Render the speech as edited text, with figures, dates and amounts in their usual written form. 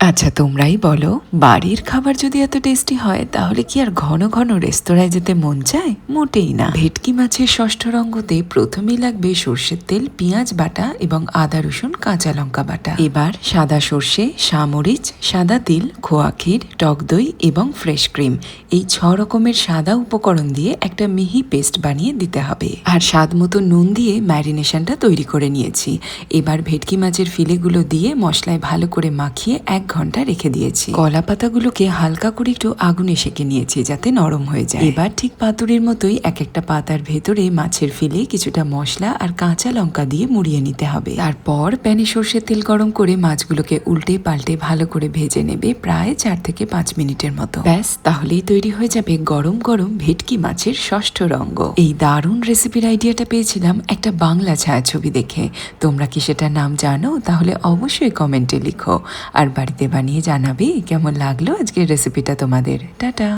আচ্ছা তোমরাই বলো, বাড়ির খাবার যদি এত টেস্টি হয় তাহলে কি আর ঘন ঘন রেস্তোরাঁয় যেতে মন চায়? মোটেই না। ভেটকি মাছের ষষ্ঠ রঙ্গতে প্রথমেই লাগবে সর্ষের তেল, পেঁয়াজ বাটা এবং আদা রসুন কাঁচা লঙ্কা বাটা। এবার সাদা সর্ষে, সামরিচ, সাদা তিল, খোয়া ক্ষীর, টক দই এবং ফ্রেশ ক্রিম, এই 6 রকমের সাদা উপকরণ দিয়ে একটা মিহি পেস্ট বানিয়ে দিতে হবে। আর স্বাদ মতো নুন দিয়ে ম্যারিনেশনটা তৈরি করে নিয়েছি। এবার ভেটকি মাছের ফিলেগুলো দিয়ে মশলায় ভালো করে মাখিয়ে 1 ঘন্টা রেখে দিয়েছি। কলা পাতাগুলোকে হালকা করে একটু আগুনে সেঁকে নিয়েছি যাতে নরম হয়ে যায়। এবার ঠিক পাতুরির মতোই এক একটা পাতার ভেতরে মাছের ফিলে কিছুটা মশলা আর কাঁচা লঙ্কা দিয়ে মুড়িয়ে নিতে হবে। তারপর প্যানে সর্ষের তেল গরম করে মাছগুলোকে উল্টে পাল্টে ভালো করে ভেজে নেবে প্রায় 4 থেকে 5 মিনিটের মতো। ব্যাস, তাহলেই তৈরি হয়ে যাবে গরম গরম ভেটকি মাছের ষষ্ঠ রঙ্গ। এই দারুণ রেসিপির আইডিয়াটা পেয়েছিলাম একটা বাংলা ছায়াছবি দেখে। তোমরা কি সেটার নাম জানো? তাহলে অবশ্যই কমেন্টে লিখো। আর বাড়িতে বানিয়ে জানাবে কেমন লাগলো আজকের রেসিপিটা তোমাদের। টাটা।